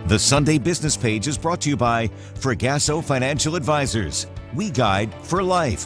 The Sunday Business Page is brought to you by Fragasso Financial Advisors. We guide for life.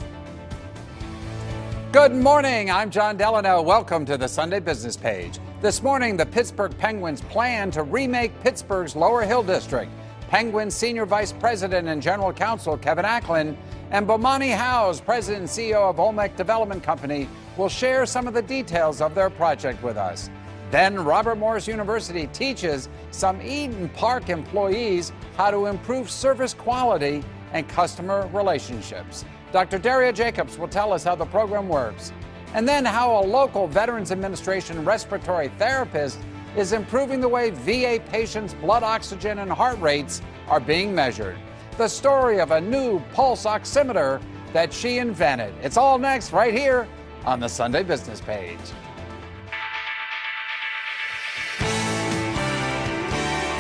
Good morning, I'm John Delano. Welcome to the Sunday Business Page. This morning, the Pittsburgh Penguins plan to remake Pittsburgh's Lower Hill District. Penguins Senior Vice President and General Counsel Kevin Acklin and Bomani Howes, President and CEO of Olmec Development Company, will share some of the details of their project with us. Then Robert Morris University teaches some Eden Park employees how to improve service quality and customer relationships. Dr. Daria Jacobs will tell us how the program works. And then how a local Veterans Administration respiratory therapist is improving the way VA patients' blood oxygen and heart rates are being measured. The story of a new pulse oximeter that she invented. It's all next right here on the Sunday Business Page.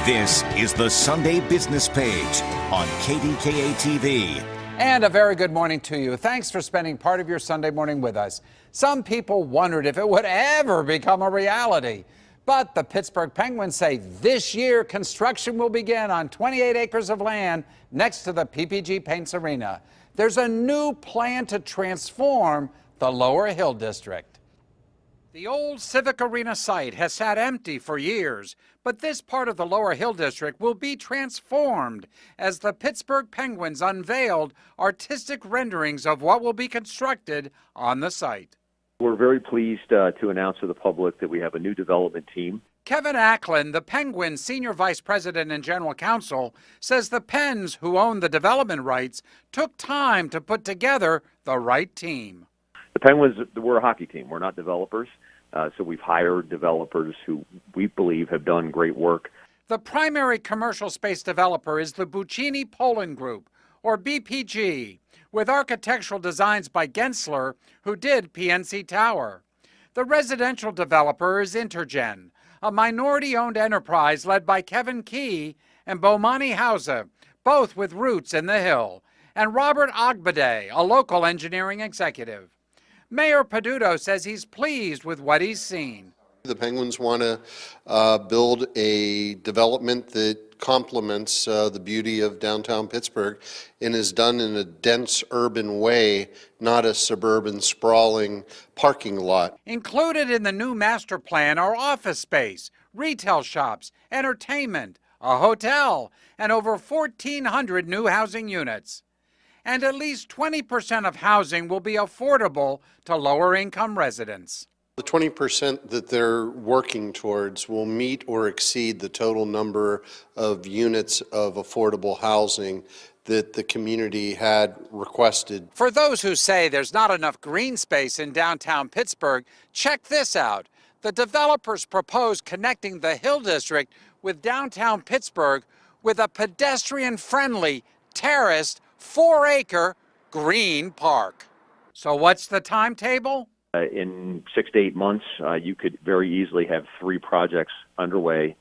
This is the Sunday Business Page on KDKA-TV. And a very good morning to you. Thanks for spending part of your Sunday morning with us. Some people wondered if it would ever become a reality. But the Pittsburgh Penguins say this year construction will begin on 28 acres of land next to the PPG Paints Arena. There's a new plan to transform the Lower Hill District. The old Civic Arena site has sat empty for years, but this part of the Lower Hill District will be transformed as the Pittsburgh Penguins unveiled artistic renderings of what will be constructed on the site. We're very pleased to announce to the public that we have a new development team. Kevin Acklin, the Penguins Senior Vice President and General Counsel, says the Pens, who own the development rights, took time to put together the right team. The Penguins, we're a hockey team. We're not developers. So we've hired developers who we believe have done great work. The primary commercial space developer is the Buccini Poland Group, or BPG, with architectural designs by Gensler, who did PNC Tower. The residential developer is Intergen, a minority-owned enterprise led by Kevin Key and Bomani Howes, both with roots in the Hill, and Robert Ogbade, a local engineering executive. Mayor Peduto says he's pleased with what he's seen. The Penguins want to build a development that complements the beauty of downtown Pittsburgh and is done in a dense urban way, not a suburban sprawling parking lot. Included in the new master plan are office space, retail shops, entertainment, a hotel, and over 1,400 new housing units. And at least 20% of housing will be affordable to lower-income residents. The 20% that they're working towards will meet or exceed the total number of units of affordable housing that the community had requested. For those who say there's not enough green space in downtown Pittsburgh, check this out. The developers propose connecting the Hill District with downtown Pittsburgh with a pedestrian-friendly, terraced, 4-acre green park. So what's the timetable? In 6 to 8 months, you could very easily have 3 projects underway.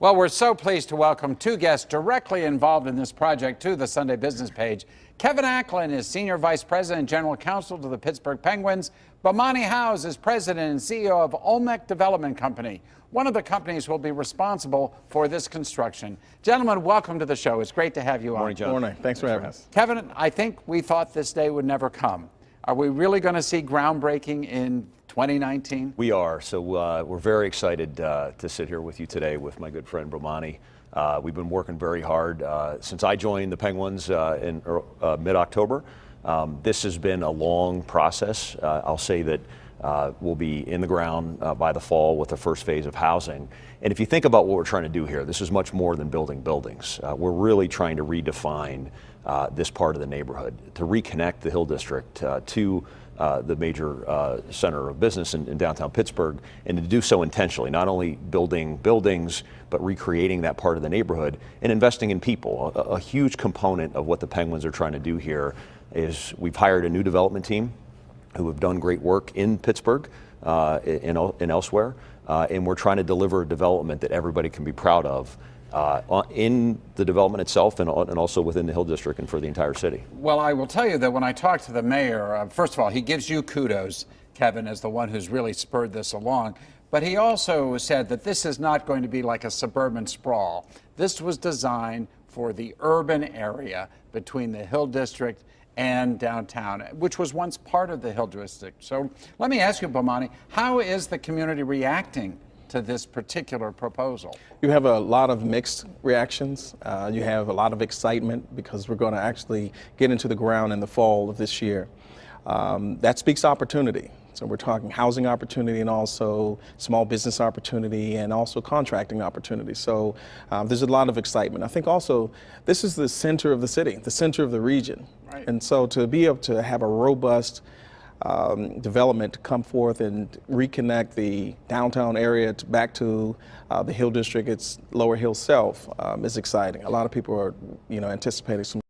Well, we're so pleased to welcome 2 guests directly involved in this project to the Sunday Business Page. Kevin Acklin is Senior Vice President and General Counsel to the Pittsburgh Penguins. Bomani Howes is President and CEO of Olmec Development Company, one of the companies who will be responsible for this construction. Gentlemen, welcome to the show. It's great to have you on. Morning, John. Morning. Thanks for having us. Kevin, I think we thought this day would never come. Are we really going to see groundbreaking in 2019? We are. So we're very excited to sit here with you today with my good friend Bomani. We've been working very hard since I joined the Penguins in mid-October. This has been a long process. I'll say that we'll be in the ground by the fall with the first phase of housing. And if you think about what we're trying to do here, this is much more than building buildings. We're really trying to redefine this part of the neighborhood, to reconnect the Hill District to the major center of business in downtown Pittsburgh, and to do so intentionally, not only building buildings, but recreating that part of the neighborhood and investing in people. A huge component of what the Penguins are trying to do here is we've hired a new development team who have done great work in Pittsburgh and elsewhere, and we're trying to deliver a development that everybody can be proud of in the development itself and also within the Hill District and for the entire city. Well, I will tell you that when I talked to the mayor, first of all, he gives you kudos, Kevin, as the one who's really spurred this along. But he also said that this is not going to be like a suburban sprawl. This was designed for the urban area between the Hill District and downtown, which was once part of the Hill District. So let me ask you, Bomani, how is the community reacting to this particular proposal? You have a lot of mixed reactions. You have a lot of excitement because we're going to actually get into the ground in the fall of this year. That speaks opportunity. So we're talking housing opportunity and also small business opportunity and also contracting opportunity. So there's a lot of excitement. I think also this is the center of the city, the center of the region. Right. And so to be able to have a robust development to come forth and reconnect the downtown area back to the Hill District, its Lower Hill self, is exciting. A lot of people are, anticipating some.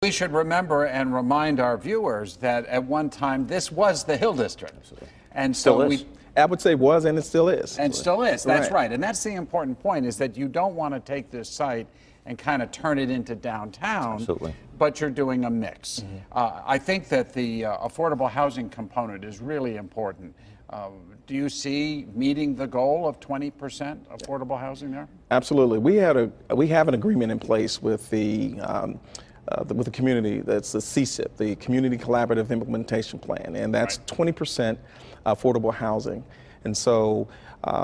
We should remember and remind our viewers that at one time this was the Hill District. Absolutely. And so I would say was, and it still is. And still is, that's right. And that's the important point, is that you don't want to take this site and kind of turn it into downtown. Absolutely. But you're doing a mix. I think that the affordable housing component is really important. Do you see meeting the goal of 20% affordable housing there? Absolutely. We have an agreement in place with the community. That's the CSIP, the Community Collaborative Implementation Plan, and that's 20% affordable housing. And so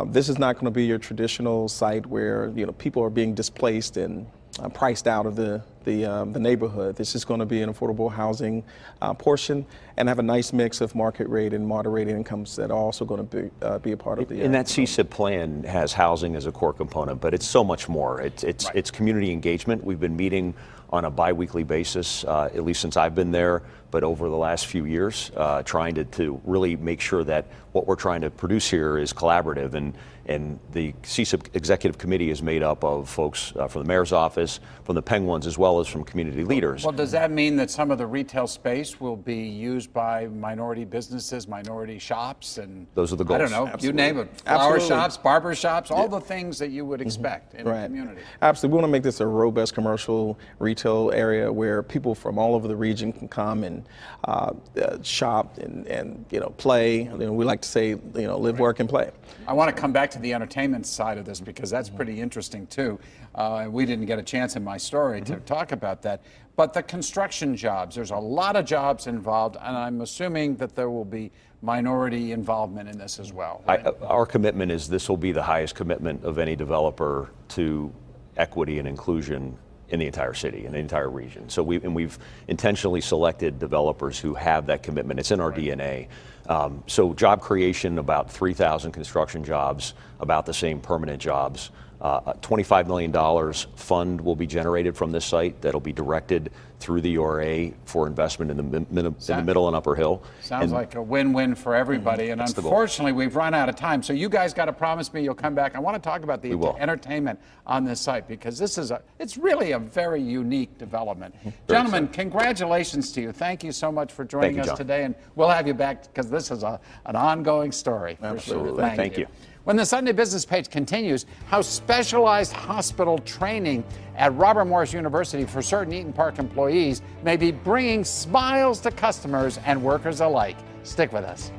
this is not going to be your traditional site where people are being displaced and priced out of the neighborhood. This is going to be an affordable housing portion and have a nice mix of market rate and moderated incomes that are also going to be a part of the. And that CSIP plan has housing as a core component, but it's so much more. It's community engagement. We've been meeting on a bi-weekly basis, at least since I've been there, but over the last few years, trying to really make sure that what we're trying to produce here is collaborative. And the CSIP Executive Committee is made up of folks from the Mayor's Office, from the Penguins, as well as from community leaders. Well, does that mean that some of the retail space will be used by minority businesses, minority shops, and those are the goals? I don't know, Absolutely. you name it, flower Absolutely. shops, barber shops, all the things that you would expect in a community. Absolutely. We want to make this a robust commercial retail area where people from all over the region can come and shop and play. We like to say, live, work, and play. I want to come back to the entertainment side of this because that's pretty interesting too. We didn't get a chance in my story to talk about that. But the construction jobs, there's a lot of jobs involved, and I'm assuming that there will be minority involvement in this as well. Right? Our commitment is this will be the highest commitment of any developer to equity and inclusion in the entire city, in the entire region. So we've intentionally selected developers who have that commitment. It's in our DNA. So job creation, about 3,000 construction jobs, about the same permanent jobs. $25 million fund will be generated from this site that'll be directed through the URA for investment in the middle and upper hill. Sounds like a win-win for everybody. And unfortunately, we've run out of time. So you guys got to promise me you'll come back. I want to talk about the entertainment on this site because it's really a very unique development. Gentlemen, congratulations to you. Thank you so much for joining us today. And we'll have you back because this is an ongoing story. Absolutely. For sure. Thank you. When the Sunday Business Page continues, how specialized hospital training at Robert Morris University for certain Eaton Park employees may be bringing smiles to customers and workers alike. Stick with us.